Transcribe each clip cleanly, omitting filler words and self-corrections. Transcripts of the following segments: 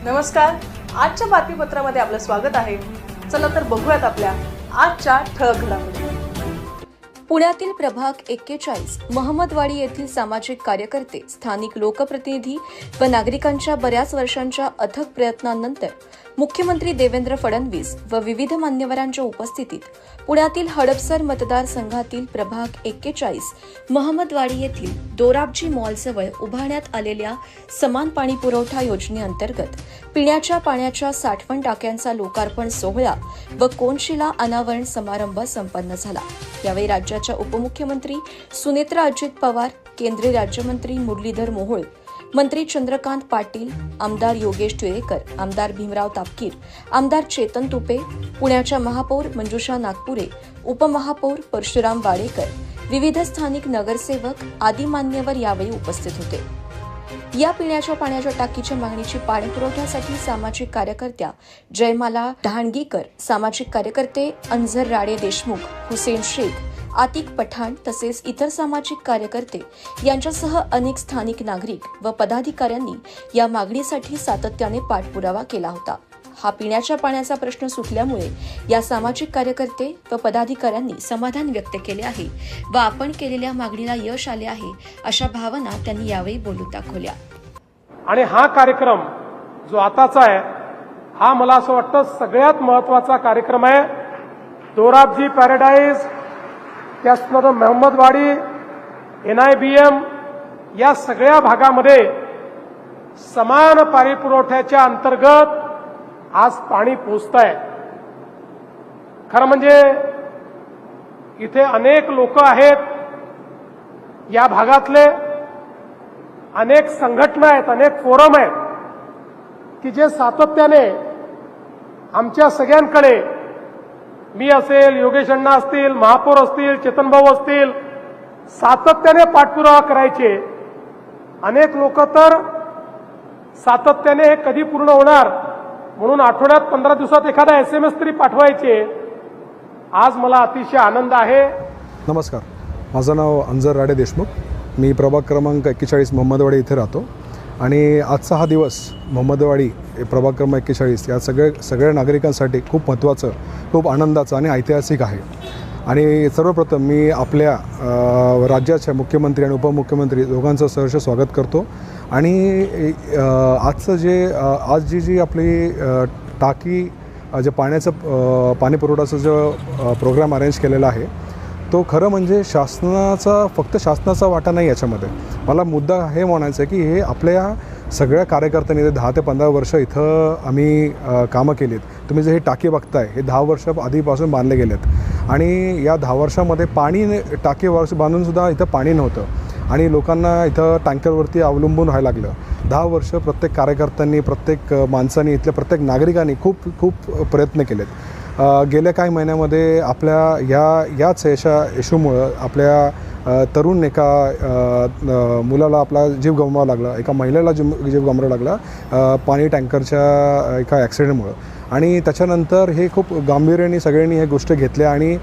नमस्कार, आजच्या बातमीपत्रामध्ये आपलं स्वागत आहे। चला तर बघूयात आपल्या आजच्या ठळक घडामोडी। पुण्यातील प्रभाग 41 महमदवाडी येथील सामाजिक कार्यकर्ते, स्थानिक लोकप्रतिनिधी व नागरिकांच्या बऱ्याच वर्षांच्या अथक प्रयत्नांनंतर मुख्यमंत्री देवेंद्र फडणवीस व विविध मान्यवरांच्या उपस्थितीत पुण्यातील हडपसर मतदारसंघातील प्रभाग 41 महमदवाडी येथील दोराबजी मॉलजवळ उभारण्यात आलेल्या समान पाणी पुरवठा योजनेअंतर्गत पिण्याच्या पाण्याच्या साठवण टाक्यांचा लोकार्पण सोहळा व कोनशिला अनावरण समारंभ संपन्न झाला। यावेळी राज्याच्या उपमुख्यमंत्री सुनेत्रा अजित पवार, केंद्रीय राज्यमंत्री मुरलीधर मोहोळ, मंत्री चंद्रकांत पाटील, आमदार योगेश टिळेकर, आमदार भीमराव तापकीर, आमदार चेतन तुपे, पुण्याच्या महापौर मंजुषा नागपुरे, उपमहापौर परशुराम वाडेकर, विविध स्थानिक नगरसेवक आदी मान्यवर यावेळी उपस्थित होते। या पिण्याच्या पाण्याच्या टाकीच्या मागणीची पाणीपुरवठ्यासाठी सामाजिक कार्यकर्त्या जयमाला ढाणगीकर, सामाजिक कार्यकर्ते अंजर राणे देशमुख, हुसेन शेख, आतिक पठाण तसेच इतर सामाजिक कार्यकर्ते यांच्यासह अनेक स्थानिक नागरिक व पदाधिकाऱ्यांनी या मागणीसाठी सातत्याने पाठपुरावा केला होता। हा पिण्याच्या पाण्याचा प्रश्न सुटल्यामुळे या सामाजिक कार्यकर्ते व पदाधिकाऱ्यांनी समाधान व्यक्त केले आहे व आपण केलेल्या मागणीला यश आले आहे अशा भावना त्यांनी यावेळी बोलून दाखवल्या। आणि हा कार्यक्रम जो आताचा आहे हा मला असं वाटतं सगळ्यात महत्त्वाचा कार्यक्रम आहे। दोराबजी पॅराडाईज, त्याचबरोबर महमदवाडी, NIBM या सगळ्या भागामध्ये समान पाणी पुरवठ्याच्या अंतर्गत आज पाणी पोहोचतंय। खरं म्हणजे इथे अनेक लोक आहेत, या भागातले अनेक संघटना आहेत, अनेक फोरम आहेत की जे सातत्याने आमच्या सगळ्यांकडे, मी असेल, योगेश अण्णा असतील, महापौर असतील, चेतन भाऊ असतील, सातत्याने पाठपुरावा करायचे। अनेक लोक तर सातत्याने हे कधी पूर्ण होणार म्हणून आठवड्यात 15 दिवसात एखादा SMS तरी पाठवायचे। आज मला अतिशय आनंद आहे। नमस्कार, माझं नाव अंजर राणे देशमुख, मी प्रभाग क्रमांक 41 महमदवाडी इथे राहतो आणि आजचा हा दिवस महमदवाडी प्रभाग क्रमांक 41 या सगळ्या नागरिकांसाठी खूप महत्त्वाचं, खूप आनंदाचं आणि ऐतिहासिक आहे। आणि सर्वप्रथम मी आपल्या राज्याच्या मुख्यमंत्री आणि उपमुख्यमंत्री दोघांचं सहर्ष स्वागत करतो। आणि आजचं आज जी आपली टाकी जे पाणी पुरवठ्याचा जो प्रोग्राम अरेंज केलेला आहे तो खरं म्हणजे फक्त शासनाचा वाटा नाही याच्यामध्ये। मला मुद्दा हे म्हणायचं आहे की हे आपल्या सगळ्या कार्यकर्त्यांनी 10 ते 15 वर्ष इथं आम्ही कामं केलीत। तुम्ही जे हे टाकी बघताय हे 10 वर्ष आधीपासून बांधले गेलेत आणि या 10 वर्षामध्ये टाकी बांधूनसुद्धा इथं पाणी नव्हतं आणि लोकांना इथं टँकरवरती अवलंबून राहायला लागलं। 10 वर्ष प्रत्येक कार्यकर्त्यांनी, प्रत्येक माणसांनी, इथल्या प्रत्येक नागरिकांनी खूप प्रयत्न केलेत। गेल्या काही महिन्यामध्ये आपल्या याच इशूमुळं आपल्या तरुण एका मुलाला आपला जीव गमवावा लागला, एका महिलेला जीव गमवावा लागला पाणी टँकरच्या एका ॲक्सिडेंटमुळं। आणि त्याच्यानंतर हे खूप गांभीर्याने सगळ्यांनी हे गोष्ट घेतल्या आणि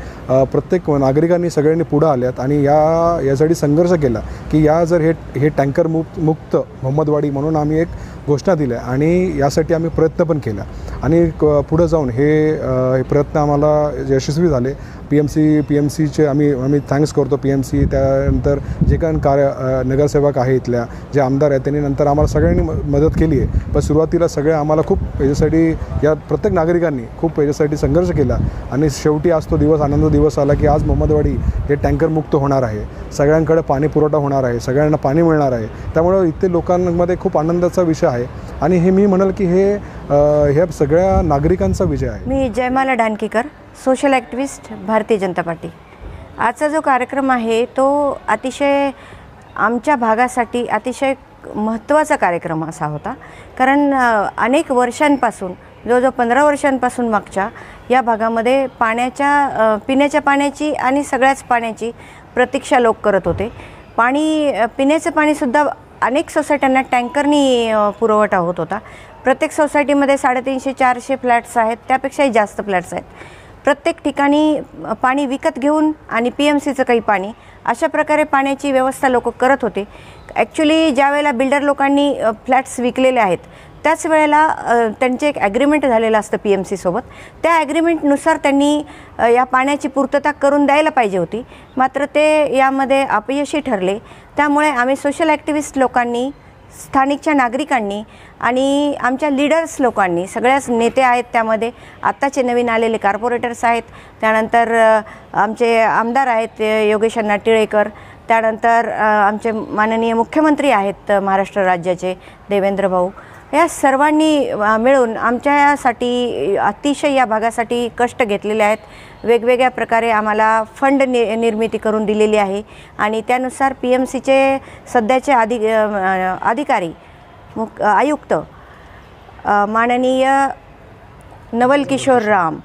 प्रत्येक नागरिकांनी सगळ्यांनी पुढं आल्यात आणि यासाठी संघर्ष केला की जर हे टँकर मुक्त महमदवाडी म्हणून आम्ही एक घोषणा दिल्या आणि यासाठी आम्ही प्रयत्न पण केला आणि पुढे जाऊन हे प्रयत्न आम्हाला यशस्वी झाले। PMCचे आम्ही थँक्स करतो। PMC त्यानंतर जे काही नगरसेवक आहे, इथल्या जे आमदार आहेत, त्यांनी नंतर आम्हाला सगळ्यांनी मदत केली आहे। पण सुरुवातीला सगळे आम्हाला खूप याच्यासाठी, या प्रत्येक नागरिकांनी खूप याच्यासाठी संघर्ष केला आणि शेवटी आज तो दिवस, आनंद दिवस आला की आज महमदवाडी हे टँकर मुक्त होणार आहे, सगळ्यांकडे पाणी पुरवठा होणार आहे, सगळ्यांना पाणी मिळणार आहे। त्यामुळे इथे लोकांमध्ये खूप आनंदाचा विषय आहे आणि हे मी म्हणाल की हे सगळ्या नागरिकांचा विजय आहे। मी Jaymala ढाणगीकर, social activist, Bharatiya Janata party. आजचा जो कार्यक्रम आहे तो अतिशय आमच्या भागासाठी अतिशय महत्त्वाचा कार्यक्रम असा होता, कारण अनेक वर्षांपासून, जवळजवळ 15 वर्षांपासून मागच्या या भागामध्ये पिण्याच्या पाण्याची आणि सगळ्याच पाण्याची प्रतीक्षा लोक करत होते। पिण्याचं पाणीसुद्धा अनेक सोसायट्यांना टँकरनी पुरवठा होत होता। प्रत्येक सोसायटीमध्ये 350-400 फ्लॅट्स आहेत, त्यापेक्षाही जास्त फ्लॅट्स आहेत। प्रत्येक ठिकाणी पाणी विकत घेऊन आणि PMCचं काही पाणी अशा प्रकारे पाण्याची व्यवस्था लोक करत होते। ॲक्च्युली ज्यावेळेला बिल्डर लोकांनी फ्लॅट्स विकलेले आहेत त्याच वेळेला त्यांचे एक ॲग्रीमेंट झालेलं असतं PMC सोबत. त्या ॲग्रीमेंटनुसार त्यांनी या पाण्याची पूर्तता करून द्यायला पाहिजे होती, मात्र ते यामध्ये अपयशी ठरले. त्यामुळे आम्ही सोशल ॲक्टिव्हिस्ट लोकांनी, स्थानिकच्या नागरिकांनी आणि आमच्या लीडर्स लोकांनी, सगळ्याच नेते आहेत त्यामध्ये, आत्ताचे नवीन आलेले कॉर्पोरेटर्स आहेत, त्यानंतर आमचे आमदार आहेत योगेश अण्णा टिळेकर, त्यानंतर आमचे माननीय मुख्यमंत्री आहेत महाराष्ट्र राज्याचे देवेंद्र भाऊ, या सर्वांनी मिळून आमच्यासाठी अतिशय या भागासाठी कष्ट घेतलेले आहेत. वेगवेगळ्या प्रकारे आम्हाला फंड निर्मिती करून दिलेली आहे आणि त्यानुसार PMCचे सध्याचे अधिकारी आयुक्त माननीय नवल किशोर राम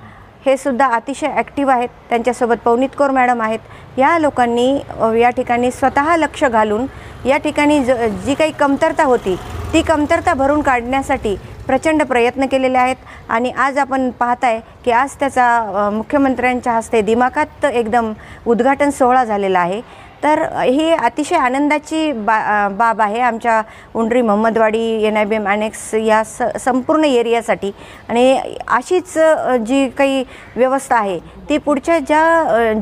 हे सुद्धा अतिशय ॲक्टिव्ह आहेत. त्यांच्यासोबत पवनीत कौर मॅडम आहेत. या लोकांनी या ठिकाणी स्वतः लक्ष घालून या ठिकाणी जी काही कमतरता होती ती कमतरता भरून काढण्यासाठी प्रचंड प्रयत्न केलेले आहेत. आणि आज आपण पाहताय की आज त्याचा मुख्यमंत्र्यांच्या हस्ते दिमाखात एकदम उद्घाटन सोहळा झालेला आहे. तर ही अतिशय आनंदाची बाब आहे आमच्या उंडरी मोहम्मदवाडी NIBM अनेक्स या संपूर्ण एरियासाठी. आणि अशीच जी काही व्यवस्था आहे ती पुढच्या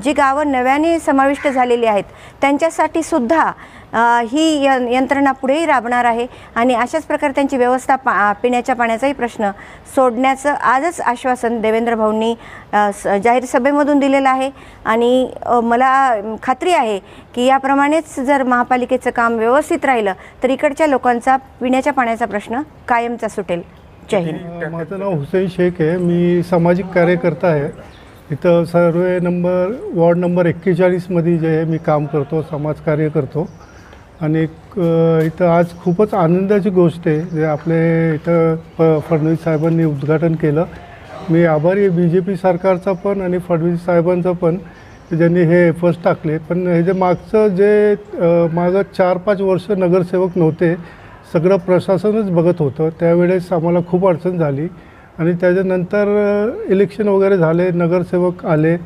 जी गावं नव्याने समाविष्ट झालेली आहेत त्यांच्यासाठी सुद्धा ही यंत्रणा पुढेही राबणार आहे. आणि अशाच प्रकारे त्यांची व्यवस्था पिण्याच्या पाण्याचाही प्रश्न सोडण्याचं आजच आश्वासन देवेंद्र भाऊंनी जाहीर सभेमधून दिलेलं आहे. आणि मला खात्री आहे की याप्रमाणेच जर महापालिकेचं काम व्यवस्थित राहिलं तर इकडच्या लोकांचा पिण्याच्या पाण्याचा प्रश्न कायमचा सुटेल. जय हिंद. माझं नाव हुसेन शेख आहे. मी सामाजिक कार्यकर्ता आहे. इथं वॉर्ड नंबर 41मध्ये जे आहे मी काम करतो, समाजकार्य करतो. आणि इथं आज खूपच आनंदाची गोष्ट आहे जे आपले इथं फडणवीस साहेबांनी उद्घाटन केलं. मी आभारी आहे BJP सरकारचा पण आणि फडणवीस साहेबांचं पण, ज्यांनी हे एफर्ट्स टाकले. पण हे जे मागं 4-5 वर्ष नगरसेवक नव्हते, सगळं प्रशासनच बघत होतं. त्यावेळेस आम्हाला खूप अडचण झाली आणि त्याच्यानंतर इलेक्शन वगैरे झाले, नगरसेवक आले,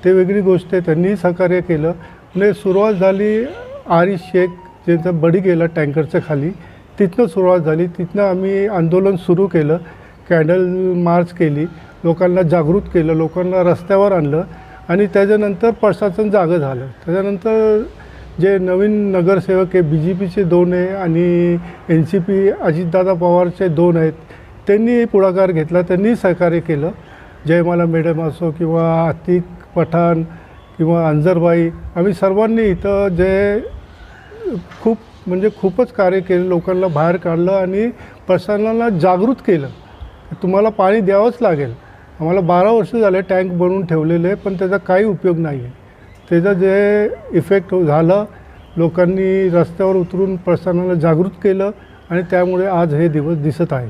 ते वेगळी गोष्ट आहे. त्यांनीही सहकार्य केलं. म्हणजे सुरुवात झाली आरिफ शेख ज्यांचा बडी गेला टँकरच्या खाली, तिथनं सुरुवात झाली. तिथनं आम्ही आंदोलन सुरू केलं, कॅन्डल मार्च केली, लोकांना जागृत केलं, लोकांना रस्त्यावर आणलं आणि त्याच्यानंतर प्रशासन जागं झालं. त्याच्यानंतर जे नवीन नगरसेवक आहे BJPचे 2 आहे आणि NCP अजितदादा पवारचे 2 आहेत, त्यांनी पुढाकार घेतला, त्यांनी सहकार्य केलं. जयमाला मॅडम असो किंवा आतिक पठाण किंवा अंजरबाई, आम्ही सर्वांनी इथं जे खूपच कार्य केलं, लोकांना बाहेर काढलं आणि प्रशासनाला जागृत केलं. तुम्हाला पाणी द्यावंच लागेल. आम्हाला 12 वर्ष झाले टँक बनवून ठेवलेले, पण त्याचा काही उपयोग नाही आहे. त्याचा जे इफेक्ट झालं, लोकांनी रस्त्यावर उतरून प्रशासनाला जागृत केलं आणि त्यामुळे आज हे दिवस दिसत आहे.